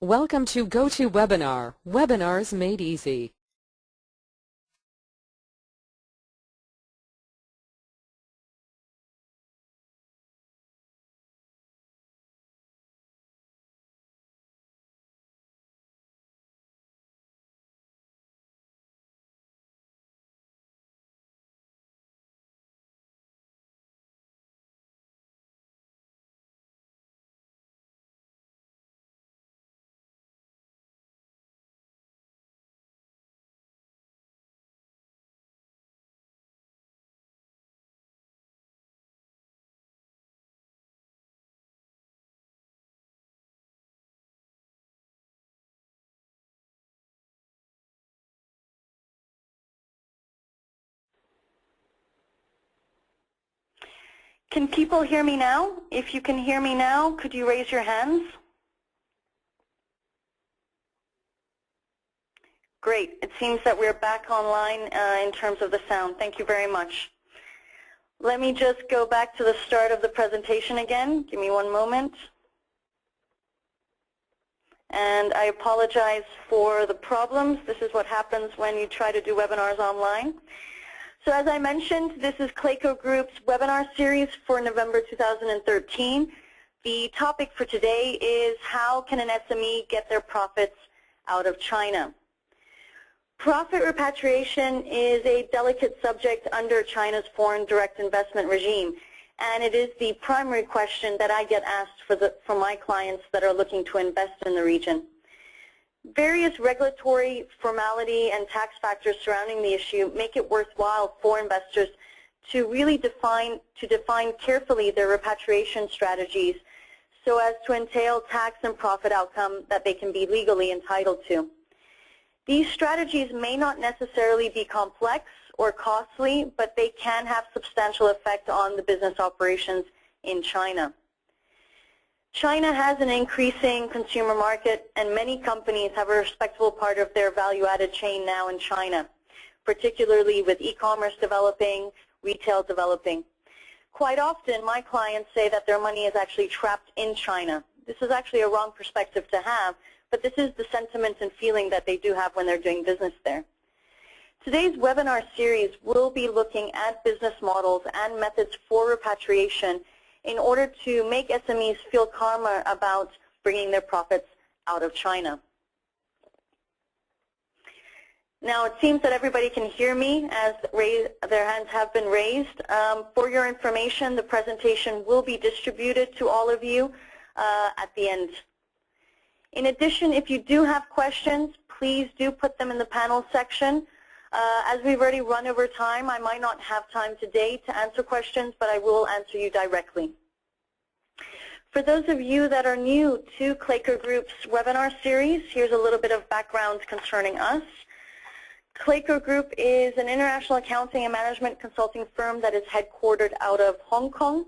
Welcome to GoToWebinar, Webinars Made Easy. Can people hear me now? If you can hear me now, could you raise your hands? Great. It seems that we're back online in terms of the sound. Thank you very much. Let me just go back to the start of the presentation again. Give me one moment. And I apologize for the problems. This is what happens when you try to do webinars online. So as I mentioned, this is Klako Group's webinar series for November 2013. The topic for today is how can an SME get their profits out of China? Profit repatriation is a delicate subject under China's foreign direct investment regime, and it is the primary question that I get asked for my clients that are looking to invest in the region. Various regulatory formality and tax factors surrounding the issue make it worthwhile for investors to really define carefully their repatriation strategies so as to entail tax and profit outcome that they can be legally entitled to. These strategies may not necessarily be complex or costly, but they can have substantial effect on the business operations in China. China has an increasing consumer market, and many companies have a respectable part of their value-added chain now in China, particularly with e-commerce developing, retail developing. Quite often, my clients say that their money is actually trapped in China. This is actually a wrong perspective to have, but this is the sentiment and feeling that they do have when they're doing business there. Today's webinar series will be looking at business models and methods for repatriation in order to make SMEs feel calmer about bringing their profits out of China. Now, it seems that everybody can hear me as their hands have been raised. For your information, the presentation will be distributed to all of you at the end. In addition, if you do have questions, please do put them in the panel section. As we've already run over time, I might not have time today to answer questions, but I will answer you directly. For those of you that are new to Klako Group's webinar series, here's a little bit of background concerning us. Klako Group is an international accounting and management consulting firm that is headquartered out of Hong Kong.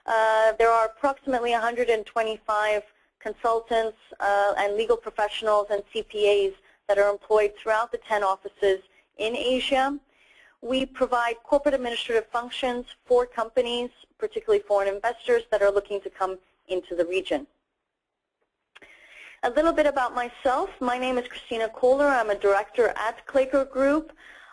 There are approximately 125 consultants and legal professionals and CPAs that are employed throughout the 10 offices in Asia. We provide corporate administrative functions for companies, particularly foreign investors that are looking to come into the region. A little bit about myself. My name is Christina Kohler. I'm a director at Klako Group.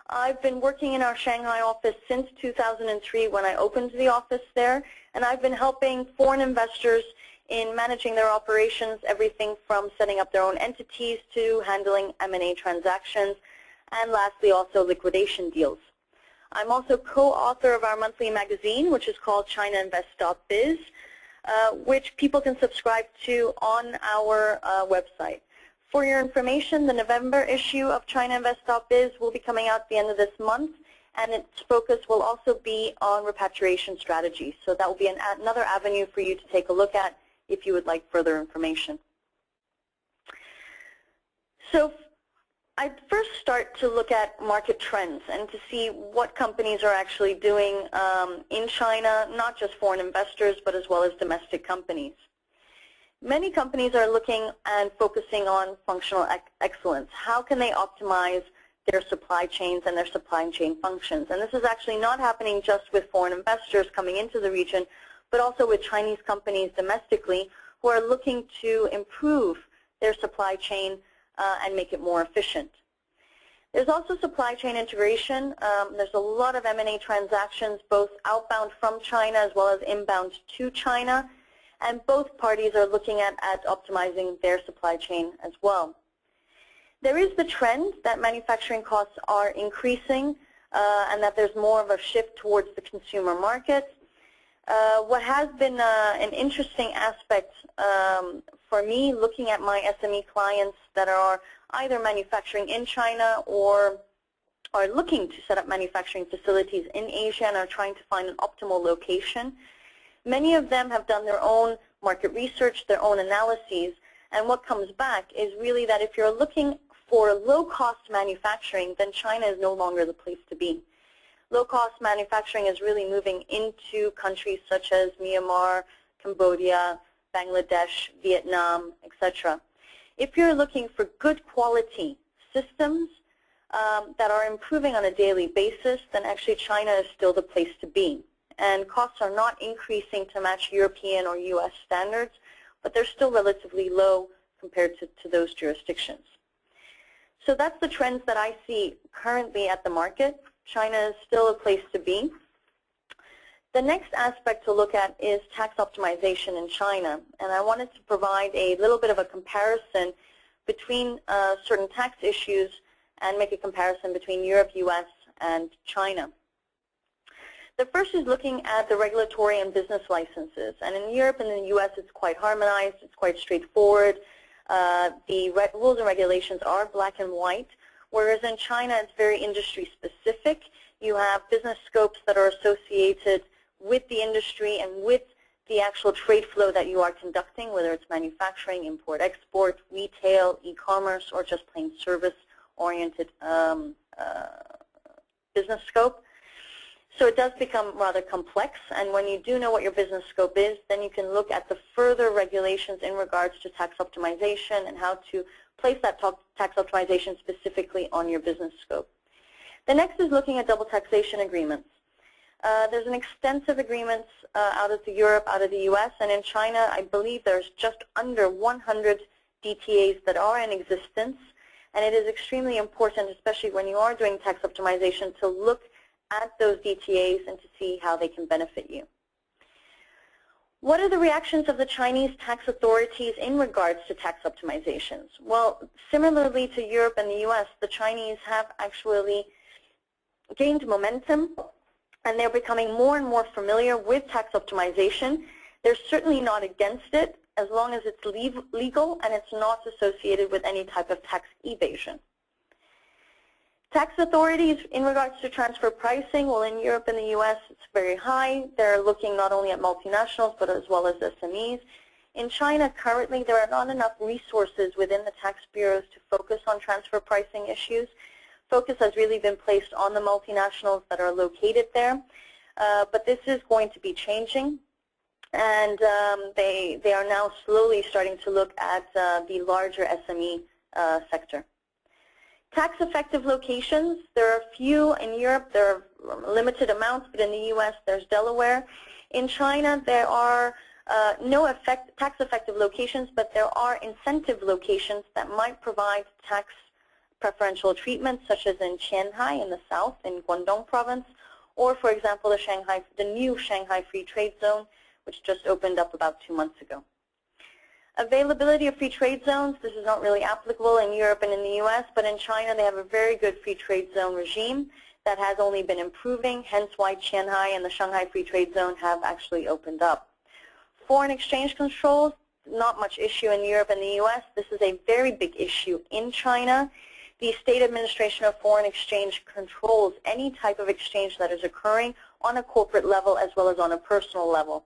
I've been working in our Shanghai office since 2003 when I opened the office there, and I've been helping foreign investors in managing their operations, everything from setting up their own entities to handling M&A transactions, and lastly also liquidation deals. I'm also co-author of our monthly magazine, which is called ChinaInvest.biz, which people can subscribe to on our website. For your information, the November issue of ChinaInvest.biz will be coming out at the end of this month, and its focus will also be on repatriation strategies. So that will be another avenue for you to take a look at if you would like further information. So I'd first start to look at market trends and to see what companies are actually doing in China, not just foreign investors, but as well as domestic companies. Many companies are looking and focusing on functional excellence. How can they optimize their supply chains and their supply chain functions? And this is actually not happening just with foreign investors coming into the region, but also with Chinese companies domestically who are looking to improve their supply chain and make it more efficient. There's also supply chain integration. There's a lot of M&A transactions, both outbound from China as well as inbound to China, and both parties are looking at optimizing their supply chain as well. There is the trend that manufacturing costs are increasing and that there's more of a shift towards the consumer market. What has been an interesting aspect for me, looking at my SME clients that are either manufacturing in China or are looking to set up manufacturing facilities in Asia and are trying to find an optimal location, many of them have done their own market research, their own analyses, and what comes back is really that if you're looking for low-cost manufacturing, then China is no longer the place to be. Low-cost manufacturing is really moving into countries such as Myanmar, Cambodia, Bangladesh, Vietnam, etc. If you're looking for good quality systems that are improving on a daily basis, then actually China is still the place to be. And costs are not increasing to match European or U.S. standards, but they're still relatively low compared to those jurisdictions. So that's the trends that I see currently at the market. China is still a place to be. The next aspect to look at is tax optimization in China, and I wanted to provide a little bit of a comparison between certain tax issues and make a comparison between Europe, U.S., and China. The first is looking at the regulatory and business licenses, and in Europe and in the U.S. it's quite harmonized, it's quite straightforward. The rules and regulations are black and white, whereas in China it's very industry specific. You have business scopes that are associated with the industry and with the actual trade flow that you are conducting, whether it's manufacturing, import, export, retail, e-commerce, or just plain service-oriented business scope. So it does become rather complex, and when you do know what your business scope is, then you can look at the further regulations in regards to tax optimization and how to place that tax optimization specifically on your business scope. The next is looking at double taxation agreements. There's an extensive agreements out of Europe, out of the U.S., and in China, I believe there's just under 100 DTAs that are in existence, and it is extremely important, especially when you are doing tax optimization, to look at those DTAs and to see how they can benefit you. What are the reactions of the Chinese tax authorities in regards to tax optimizations? Well, similarly to Europe and the U.S., the Chinese have actually gained momentum, and they're becoming more and more familiar with tax optimization. They're certainly not against it as long as it's legal and it's not associated with any type of tax evasion. Tax authorities in regards to transfer pricing, well, in Europe and the U.S. it's very high. They're looking not only at multinationals but as well as SMEs. In China currently there are not enough resources within the tax bureaus to focus on transfer pricing issues. Focus has really been placed on the multinationals that are located there, but this is going to be changing, and they are now slowly starting to look at the larger SME sector. Tax effective locations, there are a few in Europe, there are limited amounts, but in the U.S. there's Delaware. In China there are no tax effective locations, but there are incentive locations that might provide tax preferential treatment, such as in Qianhai in the south, in Guangdong province, or for example the new Shanghai Free Trade Zone, which just opened up about 2 months ago. Availability of free trade zones, this is not really applicable in Europe and in the U.S., but in China they have a very good free trade zone regime that has only been improving, hence why Qianhai and the Shanghai Free Trade Zone have actually opened up. Foreign exchange controls, not much issue in Europe and the U.S. This is a very big issue in China. The State Administration of Foreign Exchange controls any type of exchange that is occurring on a corporate level as well as on a personal level.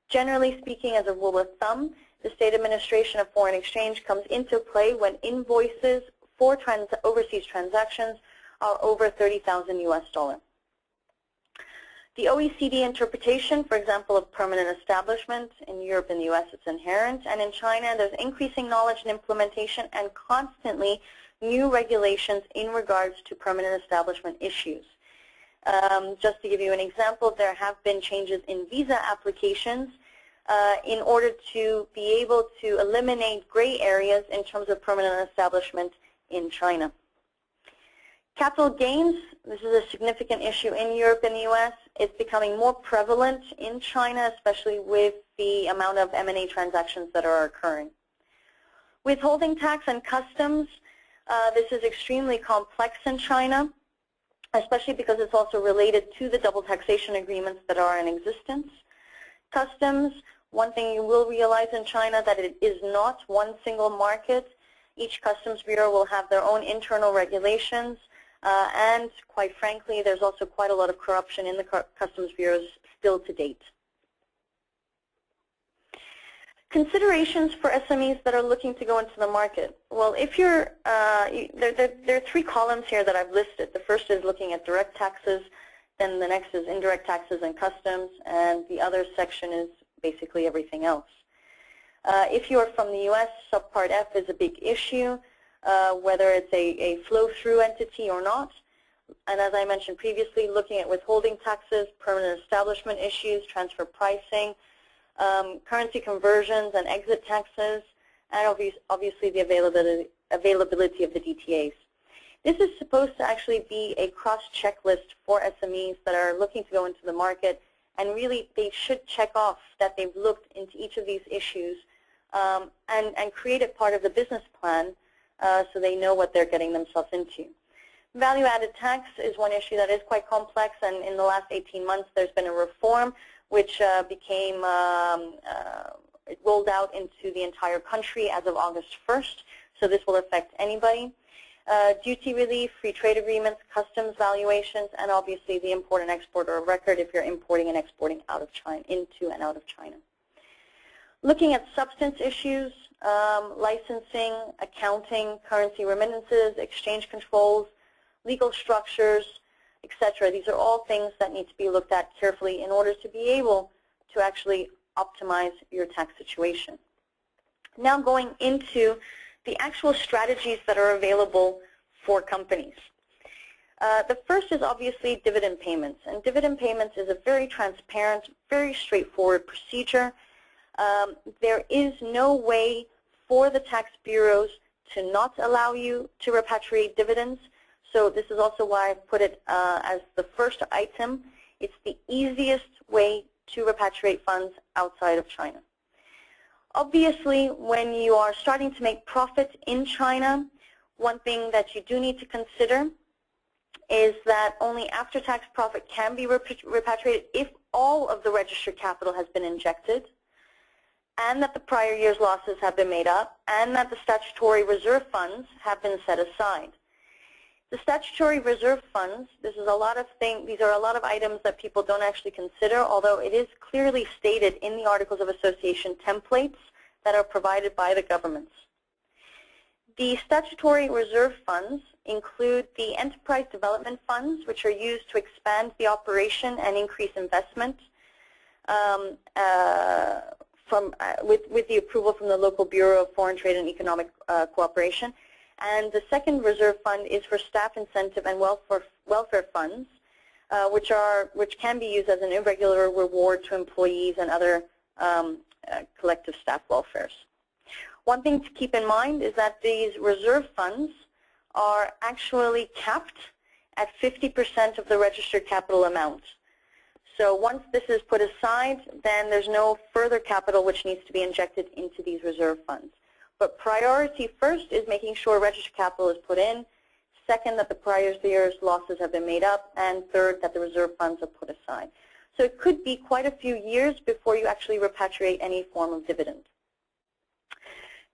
Generally speaking, as a rule of thumb, the State Administration of Foreign Exchange comes into play when invoices for overseas transactions are over $30,000 US. The OECD interpretation, for example, of permanent establishment, in Europe and the U.S. it's inherent, and in China there's increasing knowledge and implementation and constantly new regulations in regards to permanent establishment issues. Just to give you an example, there have been changes in visa applications in order to be able to eliminate gray areas in terms of permanent establishment in China. Capital gains, this is a significant issue in Europe and the U.S. It's becoming more prevalent in China, especially with the amount of M&A transactions that are occurring. Withholding tax and customs, this is extremely complex in China, especially because it's also related to the double taxation agreements that are in existence. Customs, one thing you will realize in China that it is not one single market. Each customs bureau will have their own internal regulations, and quite frankly, there's also quite a lot of corruption in the customs bureaus still to date. Considerations for SMEs that are looking to go into the market. Well, if you're, there are three columns here that I've listed. The first is looking at direct taxes, then the next is indirect taxes and customs, and the other section is basically everything else. If you're from the U.S., subpart F is a big issue, whether it's a flow-through entity or not. And as I mentioned previously, looking at withholding taxes, permanent establishment issues, transfer pricing, currency conversions and exit taxes, and obviously the availability of the DTAs. This is supposed to actually be a cross-checklist for SMEs that are looking to go into the market, and really they should check off that they've looked into each of these issues and create it part of the business plan so they know what they're getting themselves into. Value-added tax is one issue that is quite complex, and in the last 18 months there's been a reform which became it rolled out into the entire country as of August 1st, so this will affect anybody. Duty relief, free trade agreements, customs valuations, and obviously the import and export of record if you're importing and exporting out of China, into and out of China. Looking at substance issues, licensing, accounting, currency remittances, exchange controls, legal structures, etc. These are all things that need to be looked at carefully in order to be able to actually optimize your tax situation. Now going into the actual strategies that are available for companies. The first is obviously dividend payments, and dividend payments is a very transparent, very straightforward procedure. There is no way for the tax bureaus to not allow you to repatriate dividends, so this is also why I put it as the first item. It's the easiest way to repatriate funds outside of China. Obviously, when you are starting to make profit in China, one thing that you do need to consider is that only after-tax profit can be repatriated if all of the registered capital has been injected, and that the prior year's losses have been made up, and that the statutory reserve funds have been set aside. The statutory reserve funds, these are a lot of items that people don't actually consider, although it is clearly stated in the Articles of Association templates that are provided by the governments. The statutory reserve funds include the enterprise development funds, which are used to expand the operation and increase investment with the approval from the local Bureau of Foreign Trade and Economic Cooperation. And the second reserve fund is for staff incentive and welfare funds, which can be used as an irregular reward to employees and other collective staff welfares. One thing to keep in mind is that these reserve funds are actually capped at 50% of the registered capital amount. So once this is put aside, then there's no further capital which needs to be injected into these reserve funds. But priority first is making sure registered capital is put in, second, that the prior year's losses have been made up, and third, that the reserve funds are put aside. So it could be quite a few years before you actually repatriate any form of dividend.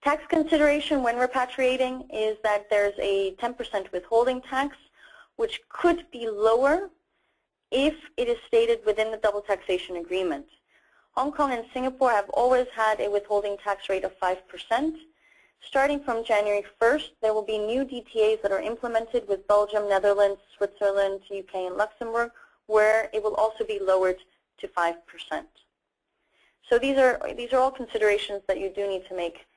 Tax consideration when repatriating is that there's a 10% withholding tax, which could be lower if it is stated within the double taxation agreement. Hong Kong and Singapore have always had a withholding tax rate of 5%. Starting from January 1st, there will be new DTAs that are implemented with Belgium, Netherlands, Switzerland, UK, and Luxembourg, where it will also be lowered to 5%. So these are all considerations that you do need to make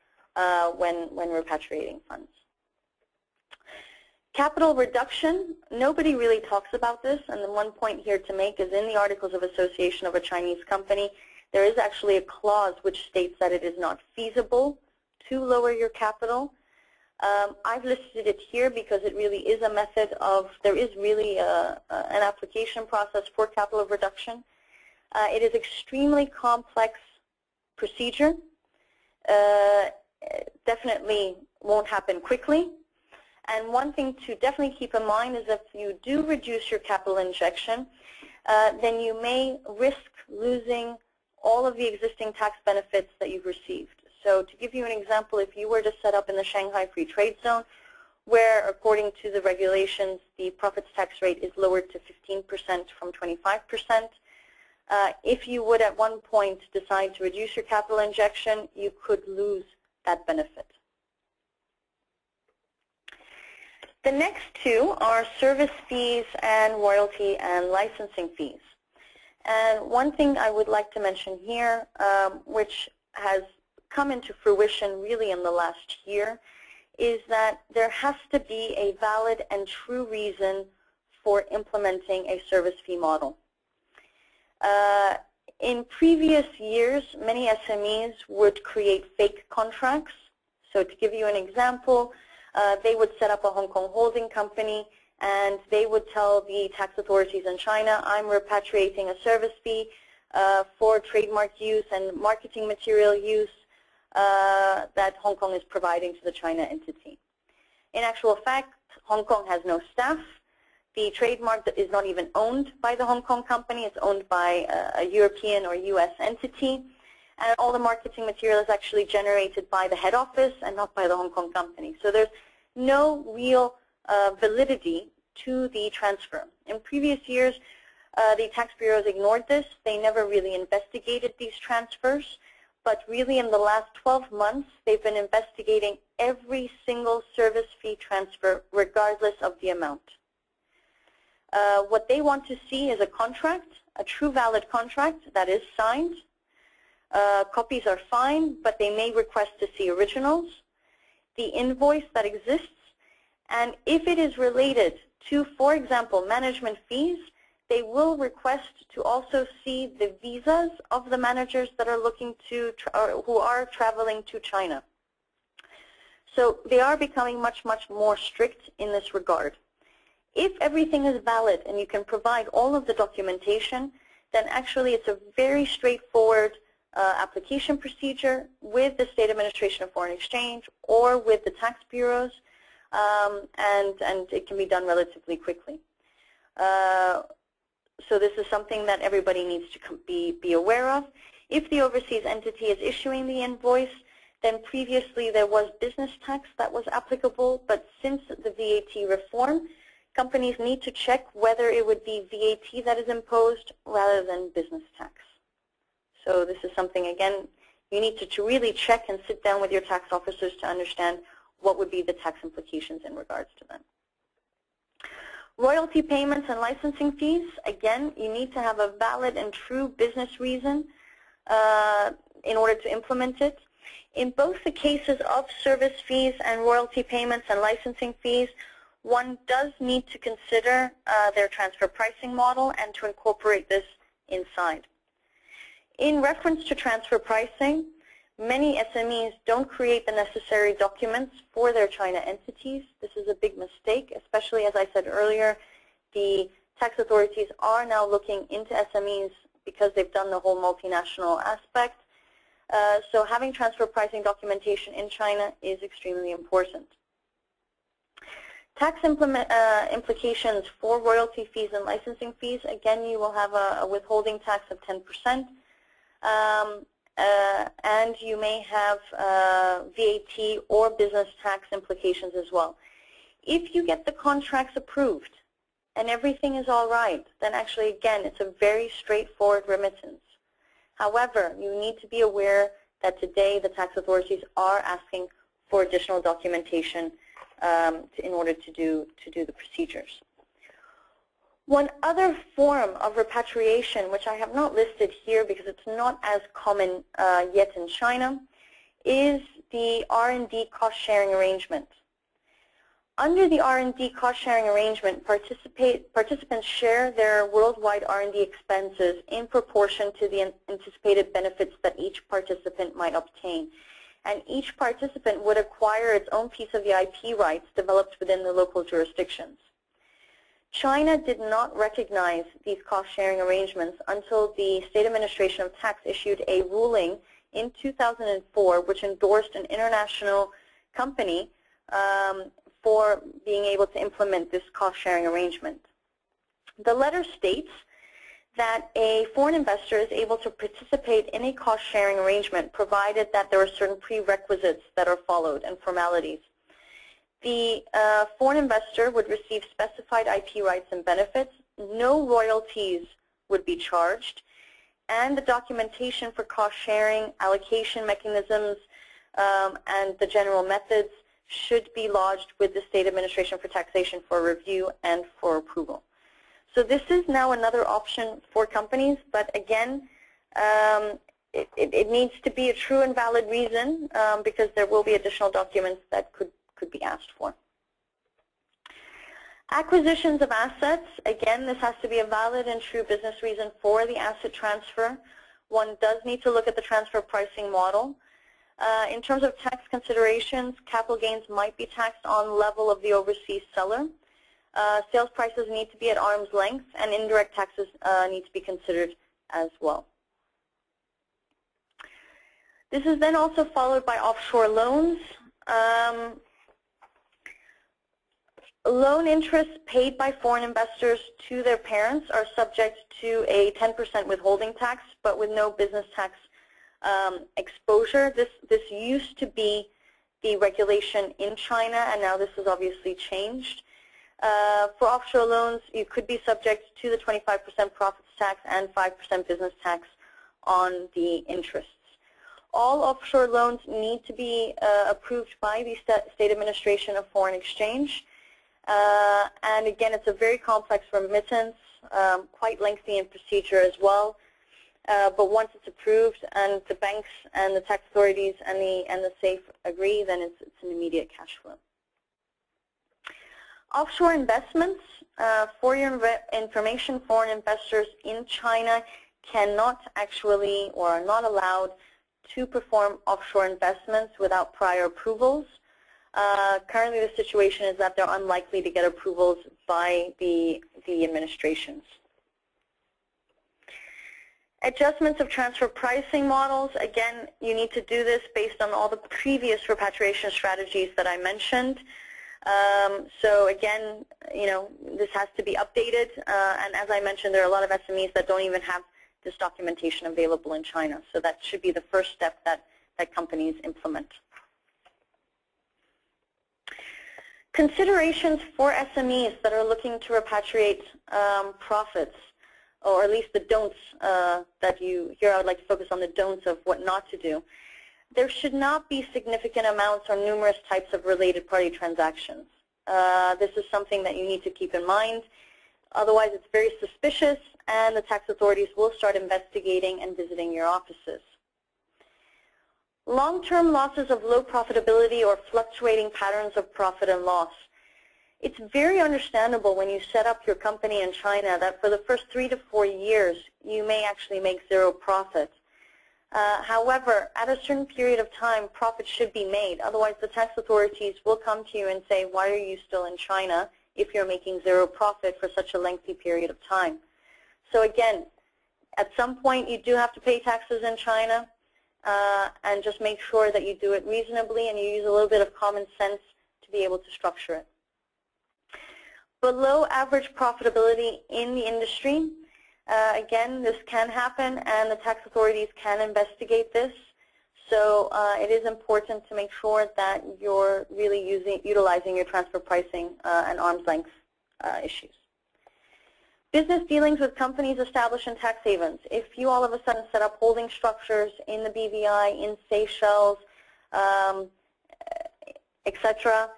when repatriating funds. Capital reduction, nobody really talks about this, and the one point here to make is in the Articles of Association of a Chinese company, there is actually a clause which states that it is not feasible to lower your capital. I've listed it here because it really is a method of, there is really an application process for capital reduction. It is extremely complex procedure. Definitely won't happen quickly. And one thing to definitely keep in mind is if you do reduce your capital injection, then you may risk losing all of the existing tax benefits that you've received. So to give you an example, if you were to set up in the Shanghai Free Trade Zone, where according to the regulations, the profits tax rate is lowered to 15% from 25%, if you would at one point decide to reduce your capital injection, you could lose that benefit. The next two are service fees and royalty and licensing fees. And one thing I would like to mention here, which has come into fruition really in the last year, is that there has to be a valid and true reason for implementing a service fee model. In previous years, many SMEs would create fake contracts. So to give you an example, they would set up a Hong Kong holding company and they would tell the tax authorities in China, I'm repatriating a service fee for trademark use and marketing material use that Hong Kong is providing to the China entity. In actual fact, Hong Kong has no staff. The trademark is not even owned by the Hong Kong company. It's owned by a European or US entity. And all the marketing material is actually generated by the head office and not by the Hong Kong company. So there's no real validity to the transfer. In previous years, the tax bureaus ignored this. They never really investigated these transfers. But really in the last 12 months, they've been investigating every single service fee transfer regardless of the amount. What they want to see is a contract, a true valid contract that is signed. Copies are fine, but they may request to see originals, the invoice that exists, and if it is related to, for example, management fees, they will request to also see the visas of the managers that are looking to, who are traveling to China. So they are becoming much, much more strict in this regard. If everything is valid and you can provide all of the documentation, then actually it's a very straightforward application procedure with the State Administration of Foreign Exchange or with the tax bureaus, and it can be done relatively quickly. So this is something that everybody needs to be aware of. If the overseas entity is issuing the invoice, then previously there was business tax that was applicable, but since the VAT reform, companies need to check whether it would be VAT that is imposed rather than business tax. So this is something, again, you need to really check and sit down with your tax officers to understand what would be the tax implications in regards to them. Royalty payments and licensing fees, again, you need to have a valid and true business reason in order to implement it. In both the cases of service fees and royalty payments and licensing fees, one does need to consider their transfer pricing model and to incorporate this inside. In reference to transfer pricing, many SMEs don't create the necessary documents for their China entities. This is a big mistake, especially as I said earlier, the tax authorities are now looking into SMEs because they've done the whole multinational aspect. So having transfer pricing documentation in China is extremely important. Tax implications for royalty fees and licensing fees, again, you will have a withholding tax of 10%. And you may have VAT or business tax implications as well. If you get the contracts approved and everything is all right, then actually, again, it's a very straightforward remittance. However, you need to be aware that today the tax authorities are asking for additional documentation in order to do the procedures. One other form of repatriation, which I have not listed here because it's not as common yet in China, is the R&D cost-sharing arrangement. Under the R&D cost-sharing arrangement, participants share their worldwide R&D expenses in proportion to the anticipated benefits that each participant might obtain. And each participant would acquire its own piece of the IP rights developed within the local jurisdictions. China did not recognize these cost-sharing arrangements until the State Administration of Tax issued a ruling in 2004, which endorsed an international company for being able to implement this cost-sharing arrangement. The letter states that a foreign investor is able to participate in a cost-sharing arrangement provided that there are certain prerequisites that are followed and formalities. The foreign investor would receive specified IP rights and benefits, no royalties would be charged, and the documentation for cost-sharing, allocation mechanisms, and the general methods should be lodged with the State Administration for Taxation for review and for approval. So this is now another option for companies, but again, it needs to be a true and valid reason because there will be additional documents that could be asked for. Acquisitions of assets, again, this has to be a valid and true business reason for the asset transfer. One does need to look at the transfer pricing model. In terms of tax considerations, capital gains might be taxed on level of the overseas seller. Sales prices need to be at arm's length, and indirect taxes need to be considered as well. This is then also followed by offshore loans. Loan interests paid by foreign investors to their parents are subject to a 10% withholding tax, but with no business tax exposure. This used to be the regulation in China, and now this has obviously changed. For offshore loans, you could be subject to the 25% profits tax and 5% business tax on the interests. All offshore loans need to be approved by the State Administration of Foreign Exchange. And again, it's a very complex remittance, quite lengthy in procedure as well. But once it's approved and the banks and the tax authorities and the SAFE agree, then it's an immediate cash flow. Offshore investments, for your information, foreign investors in China cannot actually or are not allowed to perform offshore investments without prior approvals. Currently the situation is that they're unlikely to get approvals by the administrations. Adjustments of transfer pricing models, again, you need to do this based on all the previous repatriation strategies that I mentioned. So again, this has to be updated, and as I mentioned, there are a lot of SMEs that don't even have this documentation available in China. So that should be the first step that companies implement. Considerations for SMEs that are looking to repatriate profits, or at least the don'ts that you hear. I would like to focus on the don'ts of what not to do. There should not be significant amounts or numerous types of related party transactions. This is something that you need to keep in mind. Otherwise, it's very suspicious, and the tax authorities will start investigating and visiting your offices. Long-term losses of low profitability or fluctuating patterns of profit and loss. It's very understandable when you set up your company in China that for the first 3 to 4 years, you may actually make zero profit. However, at a certain period of time, profit should be made. Otherwise, the tax authorities will come to you and say, why are you still in China if you're making zero profit for such a lengthy period of time? So again, at some point, you do have to pay taxes in China, and just make sure that you do it reasonably and you use a little bit of common sense to be able to structure it. Below average profitability in the industry. Again, this can happen, and the tax authorities can investigate this. So it is important to make sure that you're really utilizing your transfer pricing and arm's length issues. Business dealings with companies established in tax havens. If you all of a sudden set up holding structures in the BVI, in Seychelles, etc.,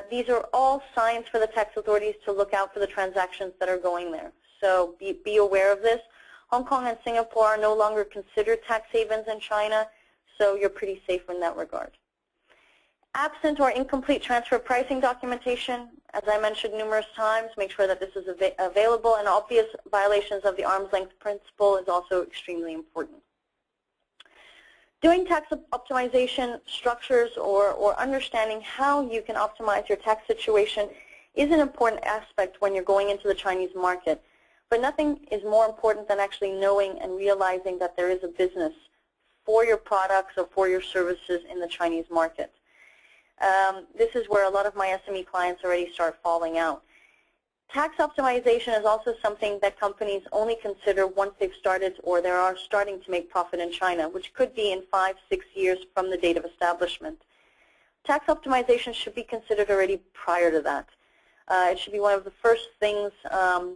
these are all signs for the tax authorities to look out for the transactions that are going there. So be aware of this. Hong Kong and Singapore are no longer considered tax havens in China, so you're pretty safe in that regard. Absent or incomplete transfer pricing documentation, as I mentioned numerous times, make sure that this is available, and obvious violations of the arm's length principle is also extremely important. Doing tax optimization structures or understanding how you can optimize your tax situation is an important aspect when you're going into the Chinese market. But nothing is more important than actually knowing and realizing that there is a business for your products or for your services in the Chinese market. This is where a lot of my SME clients already start falling out. Tax optimization is also something that companies only consider once they've started or they are starting to make profit in China, which could be in 5-6 years from the date of establishment. Tax optimization should be considered already prior to that. It should be one of the first things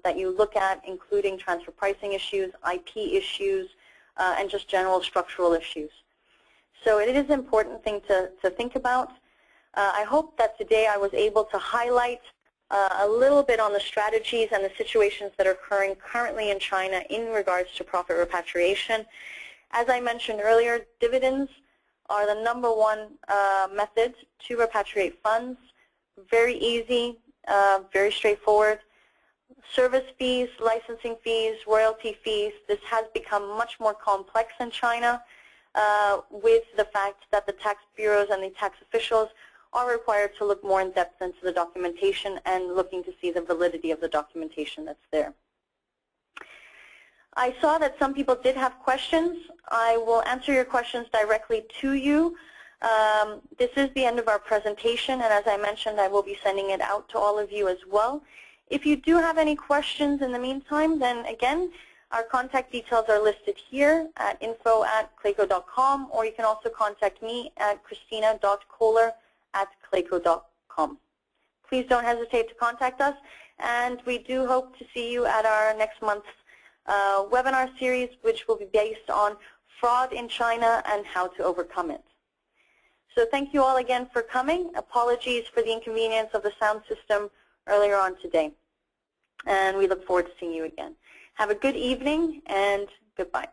that you look at, including transfer pricing issues, IP issues, and just general structural issues. So it is an important thing to think about. I hope that today I was able to highlight a little bit on the strategies and the situations that are occurring currently in China in regards to profit repatriation. As I mentioned earlier, dividends are the #1 method to repatriate funds. Very easy, very straightforward. Service fees, licensing fees, royalty fees, this has become much more complex in China with the fact that the tax bureaus and the tax officials are required to look more in depth into the documentation and looking to see the validity of the documentation that's there. I saw that some people did have questions. I will answer your questions directly to you. This is the end of our presentation, and as I mentioned, I will be sending it out to all of you as well. If you do have any questions in the meantime, then again, our contact details are listed here at info@klako.com, or you can also contact me at christina.kohler@klako.com. Please don't hesitate to contact us, and we do hope to see you at our next month's webinar series, which will be based on fraud in China and how to overcome it. So thank you all again for coming. Apologies for the inconvenience of the sound system earlier on today. And we look forward to seeing you again. Have a good evening, and goodbye.